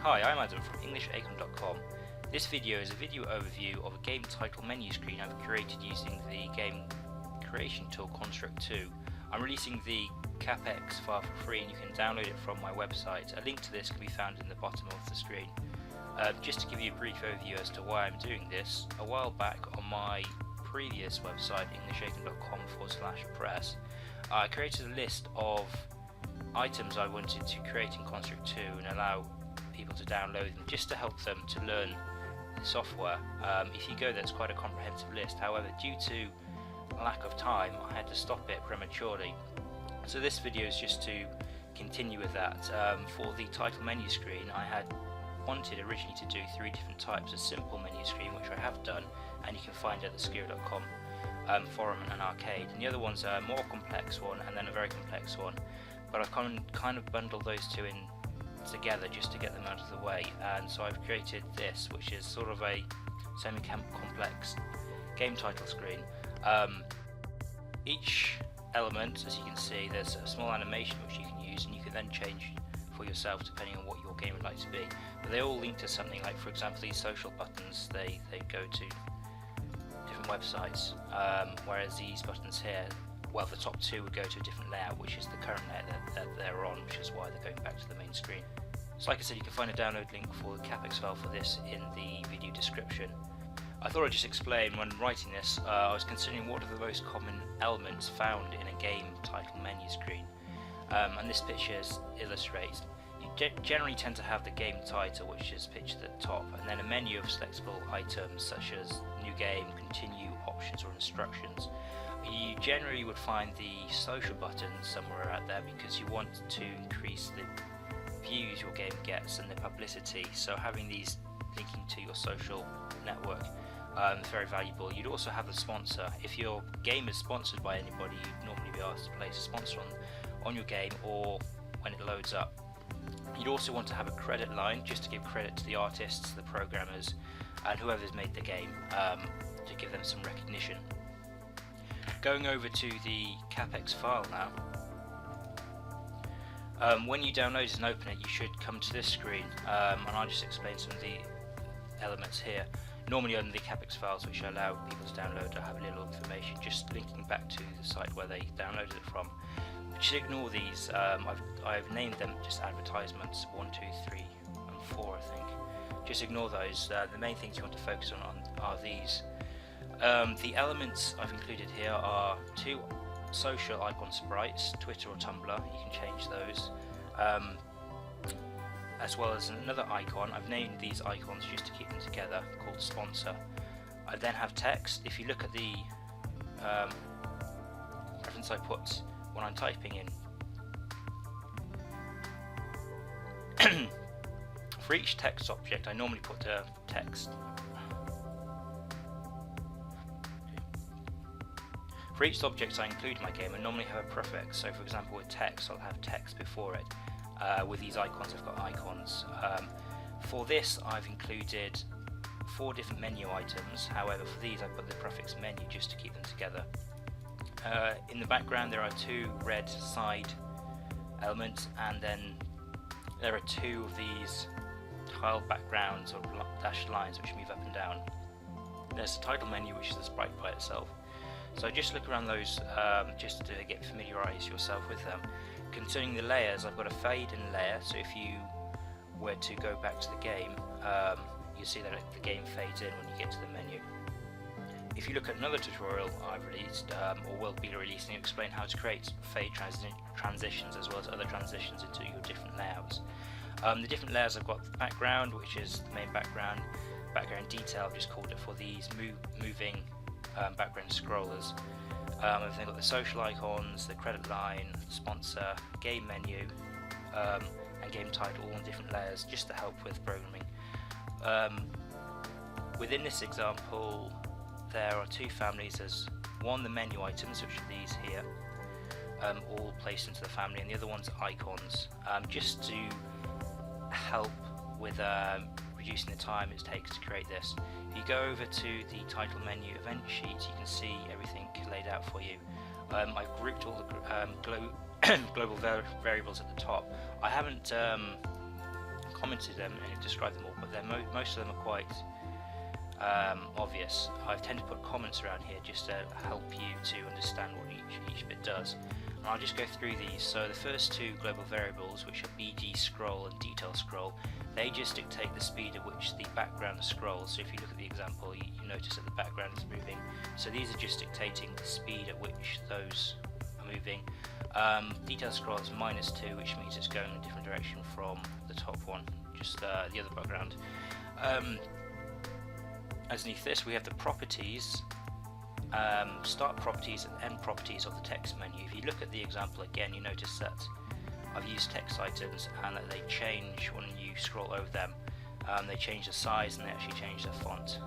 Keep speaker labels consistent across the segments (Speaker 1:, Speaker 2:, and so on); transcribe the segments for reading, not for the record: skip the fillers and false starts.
Speaker 1: Hi, I'm Adam from EnglishAcon.com. This video is a video overview of a game title menu screen I've created using the game creation tool Construct 2. I'm releasing the CapEx file for free and you can download it from my website. A link to this can be found in the bottom of the screen. Just to give you a brief overview as to why I'm doing this, a while back on my previous website, EnglishAcon.com/press, I created a list of items I wanted to create in Construct 2 and allow people to download them just to help them to learn the software. If you go there, it's quite a comprehensive list. However, due to lack of time, I had to stop it prematurely. So this video is just to continue with that. For the title menu screen, I had wanted originally to do 3 different types: a simple menu screen, which I have done, and you can find at the Skill.com forum and arcade, and the other one's a more complex one and then a very complex one, but I've kind of bundled those two in together just to get them out of the way. And so I've created this, which is sort of a semi-complex game title screen. Each element, as you can see, there's a small animation which you can use, and you can then change for yourself depending on what your game would like to be. But they all link to something. Like, for example, these social buttons, they go to different websites, whereas these buttons here, well, the top 2 would go to a different layout, which is the current layout that they're on, which is why they're going back to the main screen. So like I said, you can find a download link for the CapEx file for this in the video description. I thought I'd just explain, when writing this, I was considering what are the most common elements found in a game title menu screen. And this picture illustrates, you generally tend to have the game title, which is pictured at the top, and then a menu of selectable items such as new game, continue, options or instructions. You generally would find the social button somewhere out there because you want to increase the views your game gets and the publicity, so having these linking to your social network is very valuable. You'd also have a sponsor. If your game is sponsored by anybody, you'd normally be asked to place a sponsor on your game or when it loads up. You'd also want to have a credit line just to give credit to the artists, the programmers and whoever's made the game, to give them some recognition. Going over to the CapEx file now. When you download it and open it, you should come to this screen, and I'll just explain some of the elements here. Normally on the CapEx files, which allow people to download, I have a little information just linking back to the site where they downloaded it from. But just ignore these. I've named them just advertisements 1, 2, 3 and 4, I think. Just ignore those. The main things you want to focus on are these. The elements I've included here are 2 social icon sprites, Twitter or Tumblr, you can change those, as well as another icon. I've named these icons just to keep them together, called sponsor. I then have text. If you look at the reference I put when I'm typing in, for each text object I normally put a text. For each object I include in my game, I normally have a prefix. So for example, with text, I'll have text before it. With these icons, I've got icons. For this, I've included 4 different menu items. However, for these, I put the prefix menu just to keep them together. In the background, there are 2 red side elements, and then there are 2 of these tile backgrounds or dashed lines which move up and down. There's the title menu, which is a sprite by itself. So just look around those just to get familiarised yourself with them. Concerning the layers, I've got a fade in layer, so if you were to go back to the game, you'll see that the game fades in when you get to the menu. If you look at another tutorial I've released, or will be releasing, explain how to create fade transitions as well as other transitions into your different layouts. The different layers, I've got the background, which is the main background detail, I've just called it for these moving background scrollers. I've then got the social icons, the credit line, sponsor, game menu, and game title, all in different layers, just to help with programming. Within this example, there are 2 families. There's one, the menu items, which are these here, all placed into the family, and the other one's icons, just to help with reducing the time it takes to create this. If you go over to the title menu event sheet, you can see everything laid out for you. I've grouped all the global variables at the top. I haven't commented them and described them all, but most of them are quite obvious. I've tended to put comments around here just to help you to understand what each bit does. And I'll just go through these. So the first two global variables, which are BG scroll and detail scroll, they just dictate the speed at which the background scrolls. So if you look at the example, you notice that the background is moving. So these are just dictating the speed at which those are moving. Detail scroll is -2, which means it's going in a different direction from the top one, just the other background. Underneath this we have the properties, start properties and end properties of the text menu. If you look at the example again, you notice that I've used text items and that they change when you scroll over them. They change the size and they actually change the font.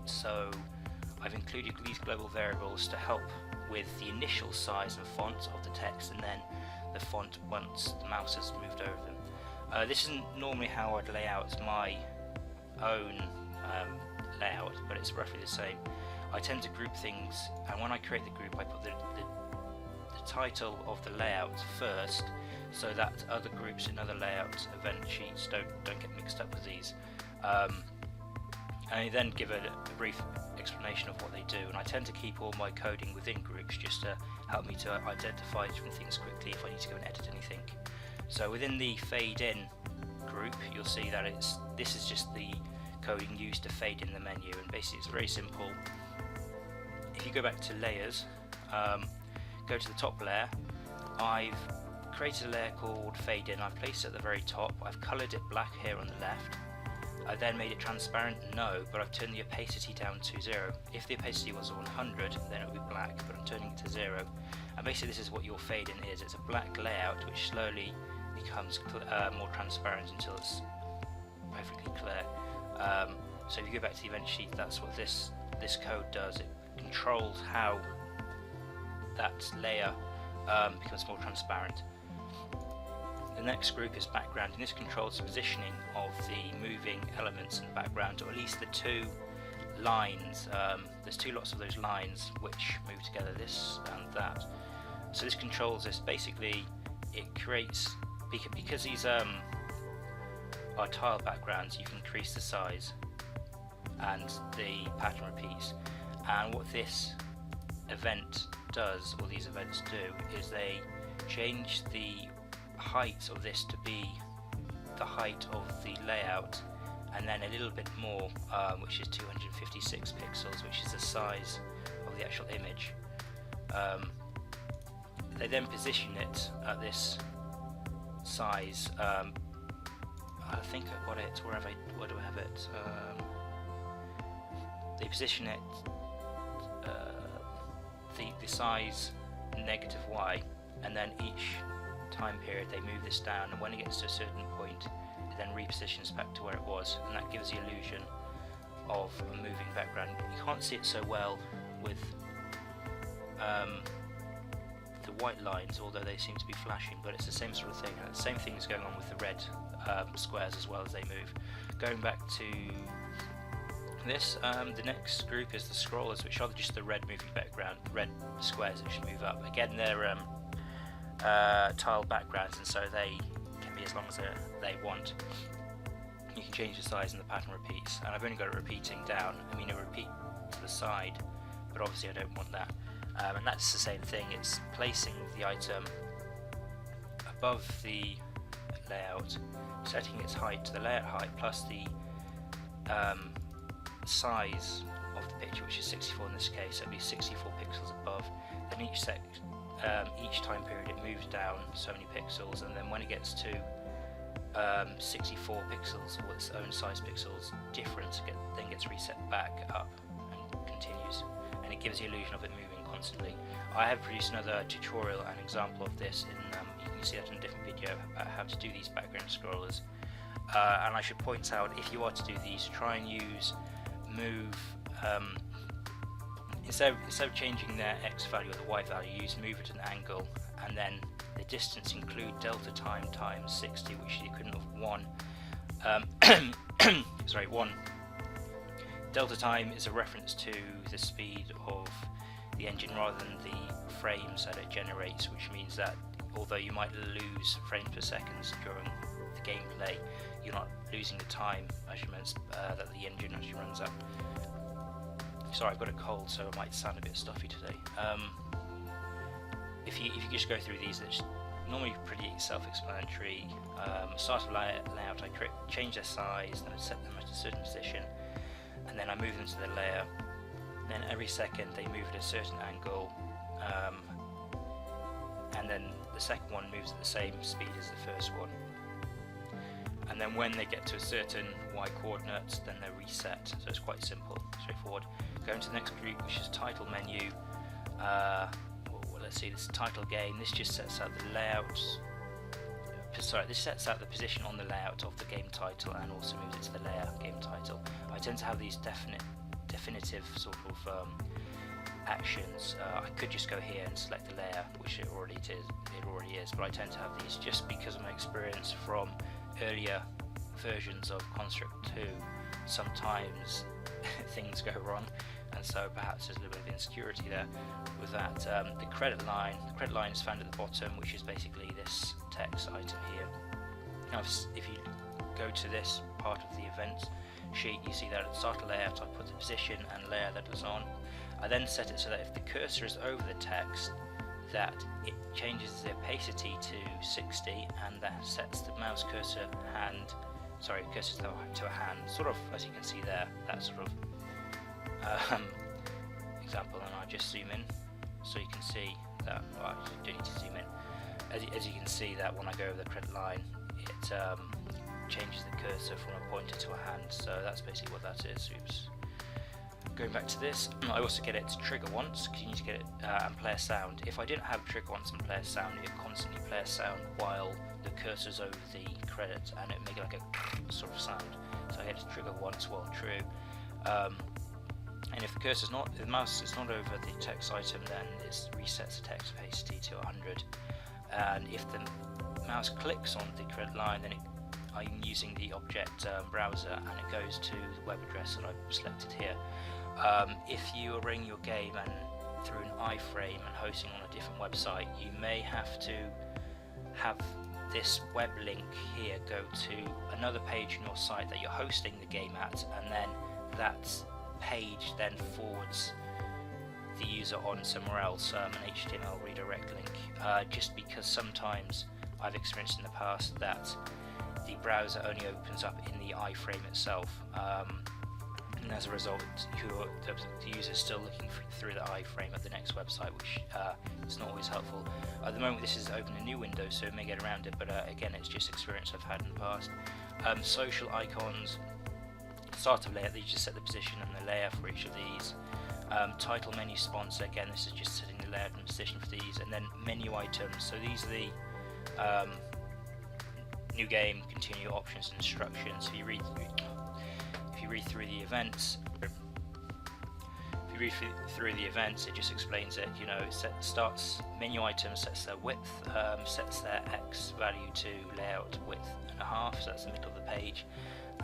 Speaker 1: So I've included these global variables to help with the initial size and font of the text, and then the font once the mouse has moved over them. This isn't normally how I'd lay out my own layout, but it's roughly the same. I tend to group things, and when I create the group I put the title of the layout first, so that other groups in other layout event sheets don't get mixed up with these. And I then give a brief explanation of what they do, and I tend to keep all my coding within groups just to help me to identify different things quickly if I need to go and edit anything. So within the fade in group, you'll see that this is just the coding used to fade in the menu, and basically it's very simple. If you go back to layers, go to the top layer, I've created a layer called fade in. I've placed it at the very top. I've coloured it black here on the left. I then made it transparent, no, but I've turned the opacity down to 0. If the opacity was 100, then it would be black, but I'm turning it to 0. And basically this is what your fade in is. It's a black layout which slowly becomes more transparent until it's perfectly clear. So if you go back to the event sheet, that's what this code does. It controls how that layer becomes more transparent. The next group is background, and this controls the positioning of the moving elements in the background, or at least the two lines. There's two lots of those lines which move together, this and that. So this controls this. Basically it creates, because these are tile backgrounds, you can increase the size and the pattern repeats. And what this event does, or these events do, is they change the height of this to be the height of the layout, and then a little bit more, which is 256 pixels, which is the size of the actual image. They then position it at this size. I think I've got it. Where do I have it? They position it the size -y, and then each time period they move this down, and when it gets to a certain point it then repositions back to where it was, and that gives the illusion of a moving background. You can't see it so well with the white lines, although they seem to be flashing, but it's the same sort of thing, and the same thing is going on with the red squares as well as they move. Going back to this, the next group is the scrollers, which are just the red moving background, red squares which move up. Again, they're tile backgrounds, and so they can be as long as they want. You can change the size and the pattern repeats, and I've only got it repeating down. I mean, a repeat to the side, but obviously I don't want that. And that's the same thing. It's placing the item above the layout, setting its height to the layout height plus the size of the picture, which is 64 in this case. So it'll be 64 pixels above. Then each time period it moves down so many pixels, and then when it gets to 64 pixels, or its own size pixels difference, then gets reset back up and continues, and it gives the illusion of it moving constantly. I have produced another tutorial and example of this, you can see that in a different video about how to do these background scrollers. And I should point out, if you are to do these, try and use move, instead of changing their x value or the y value, use move at an angle, and then the distance include delta time times 60, which is the equivalent of 1. Sorry, 1. Delta time is a reference to the speed of the engine rather than the frames that it generates, which means that although you might lose frames per second during the gameplay, you're not losing the time measurements that the engine actually runs at. Sorry, I've got a cold, so I might sound a bit stuffy today. If you just go through these, it's normally pretty self-explanatory. Start a layout, I change their size, then I set them at a certain position, and then I move them to the layer. Then every second they move at a certain angle, and then the second one moves at the same speed as the first one. And then when they get to a certain Y coordinates, then they're reset. So it's quite simple, straightforward. Going to the next group, which is title menu. Let's see, this title game. This just sets out the layout. Sorry, this sets out the position on the layout of the game title and also moves it to the layer game title. I tend to have these definitive sort of actions. I could just go here and select the layer, which it already is, but I tend to have these just because of my experience from earlier versions of Construct 2. Sometimes things go wrong, and so perhaps there's a little bit of insecurity there with that. The credit line is found at the bottom, which is basically this text item here. Now if you go to this part of the event sheet, you see that at the start of layout I put the position and layer that was on. I then set it so that if the cursor is over the text, that it changes the opacity to 60, and that sets the mouse cursor to a hand, sort of as you can see there, that sort of example. And I'll just zoom in so you can see that. Well, I do need to zoom in. As you can see that when I go over the credit line, it changes the cursor from a pointer to a hand. So that's basically what that is. Oops. Going back to this, I also get it to trigger once, because you need to get it and play a sound. If I didn't have trigger once and play a sound, it would constantly play a sound while the cursor's over the credit, and it would make like a sort of sound. So I get it to trigger once while true. And if the mouse is not over the text item, then it resets the text opacity to 100. And if the mouse clicks on the credit line, then I'm using the object browser, and it goes to the web address that I've selected here. If you are running your game and through an iframe and hosting on a different website, you may have to have this web link here go to another page on your site that you're hosting the game at, and then that page then forwards the user on somewhere else, an HTML redirect link, just because sometimes I've experienced in the past that the browser only opens up in the iframe itself, and as a result the user is still looking through the iframe at the next website, which is not always helpful. At the moment this is open a new window, so it may get around it, but again, it's just experience I've had in the past. Social icons, start of layout, you just set the position and the layer for each of these. Title menu sponsor, again this is just setting the layout and position for these, and then menu items, so these are the new game, continue, options and instructions. So if you read through the events, it just explains it. You know, it starts menu items, sets their width, sets their X value to layout width and a half, so that's the middle of the page.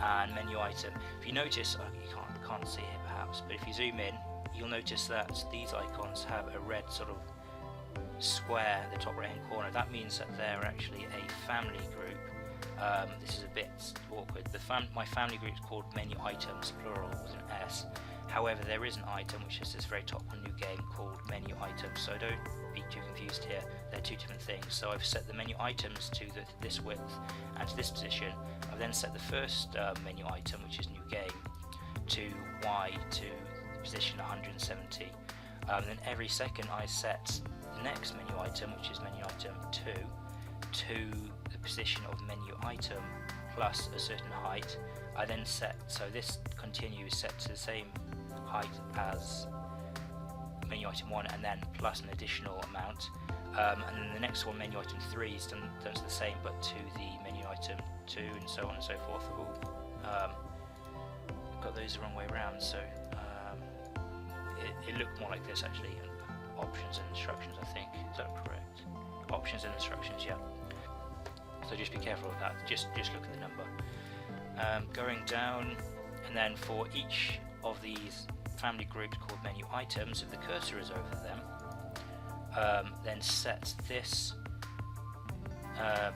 Speaker 1: And menu item, if you notice, you can't see it perhaps, but if you zoom in, you'll notice that these icons have a red sort of square in the top right hand corner. That means that they're actually a family group. This is a bit awkward. My family group is called menu items, plural, with an S. However, there is an item which is this very top one, new game, called menu items, so don't be too confused here. They're two different things. So I've set the menu items to this width and to this position. I've then set the first menu item, which is new game, to Y, to position 170. Then every second I set the next menu item, which is menu item 2, to the position of menu item plus a certain height. I then set, so this continue is set to the same height as menu item 1 and then plus an additional amount. And then the next one, menu item 3, is done the same but to the menu item 2, and so on and so forth. Got those the wrong way around, so it looked more like this actually. Options and instructions, I think. Is that correct? Options and instructions, yeah. So just be careful of that. Just look at the number. Going down, and then for each of these family groups called menu items, if the cursor is over them, then set this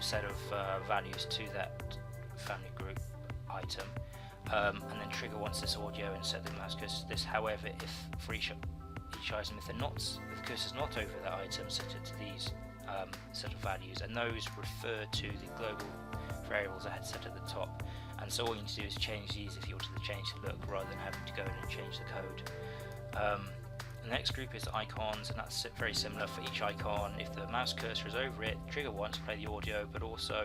Speaker 1: set of values to that family group item, and then trigger once this audio and set the mouse cursor to this. However, if for each item, if the cursor's not over that item, set it to these set of values, and those refer to the global variables I had set at the top. And so all you need to do is change these if you wanted to change the look, rather than having to go in and change the code. The next group is icons, and that's very similar for each icon. If the mouse cursor is over it, trigger once, play the audio, but also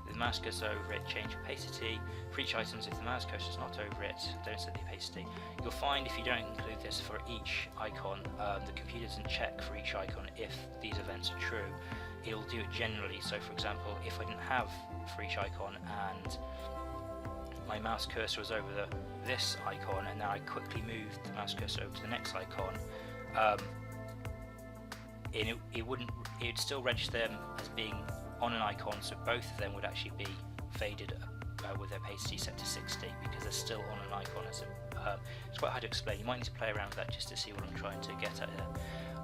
Speaker 1: if the mouse cursor over it, change opacity. For each item, if the mouse cursor is not over it, don't set the opacity. You'll find if you don't include this for each icon, the computer doesn't check for each icon if these events are true. It'll do it generally. So for example, if I didn't have for each icon and my mouse cursor was over this icon, and now I quickly moved the mouse cursor over to the next icon, it would still register them as being on an icon, so both of them would actually be faded with their opacity set to 60 because they're still on an icon. It's quite hard to explain. You might need to play around with that just to see what I'm trying to get at here.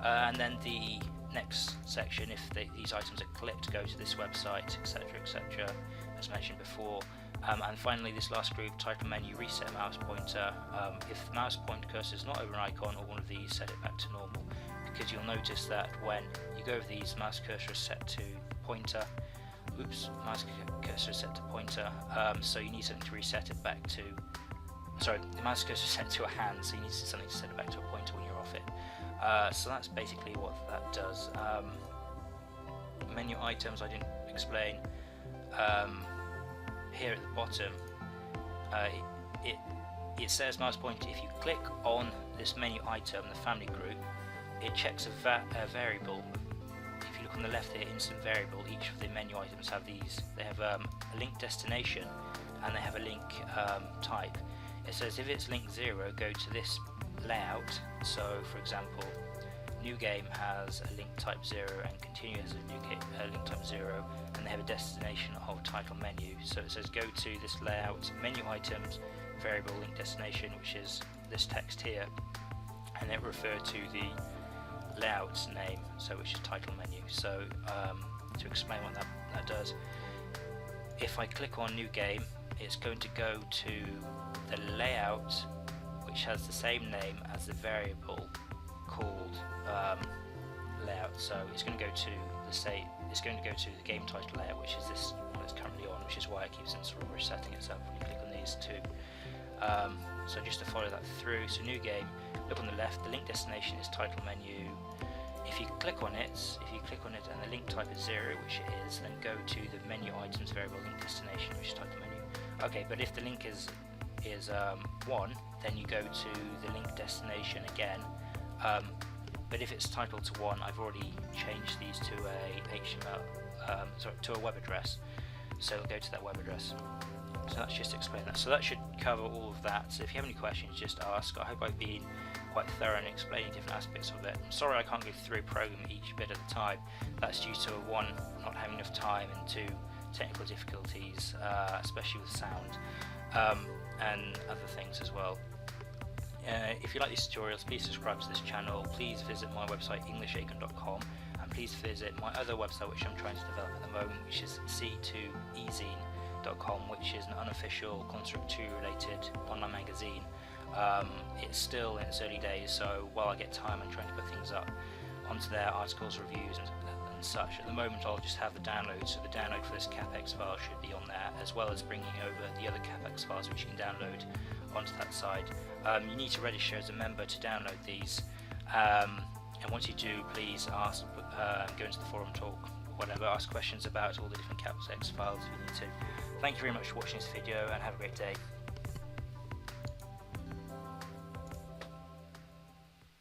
Speaker 1: And then the next section, if these items are clicked, go to this website, etc., etc., as mentioned before. And finally, this last group, title menu, reset mouse pointer. If the mouse pointer cursor is not over an icon or one of these, set it back to normal, because you'll notice that when you go over these, mouse cursor is set to pointer. Mouse cursor is set to pointer, so you need something to reset it back to. Sorry, the mouse cursor is set to a hand, so you need something to set it back to a pointer when you're off it. So that's basically what that does. Menu items I didn't explain. Here at the bottom, it says mouse pointer. If you click on this menu item, the family group, it checks a variable. If you look on the left here, instant variable, each of the menu items have these. They have a link destination and they have a link type. It says if it's link 0, go to this layout. So for example, new game has a link type 0 and continue has a link type 0, and they have a destination of title menu. So it says go to this layout, menu items, variable link destination, which is this text here, and it referred to the layout's name, so which is title menu. So to explain what that does, if I click on new game, it's going to go to the layout which has the same name as the variable called layout. So it's going to go to the game title layout, which is this one it's currently on, which is why it keeps on sort of resetting itself when you click on these two. So just to follow that through, so new game, look on the left, the link destination is title menu. If you click on it and the link type is 0, which it is, then go to the menu items variable link destination, which is title menu. Okay, but if the link is 1, then you go to the link destination again. But if it's titled to 1, I've already changed these to to a web address, so it'll go to that web address. So that's just to explain that. So that should cover all of that. So if you have any questions, just ask. I hope I've been quite thorough in explaining different aspects of it. I'm sorry I can't go through program each bit at a time. That's due to 1, not having enough time, and 2, technical difficulties, especially with sound, and other things as well. If you like these tutorials, please subscribe to this channel. Please visit my website englishacon.com, and please visit my other website which I'm trying to develop at the moment, which is c2ezine.com, which is an unofficial Construct 2 related online magazine. It's still in its early days, so while I get time I'm trying to put things up onto there, articles, reviews and such. At the moment I'll just have the download, so the download for this CapEx file should be on there, as well as bringing over the other CapEx files which you can download onto that side. You need to register as a member to download these, and once you do, please ask, go into the forum talk, whatever, ask questions about all the different CapEx files if you need to. Thank you very much for watching this video, and have a great day.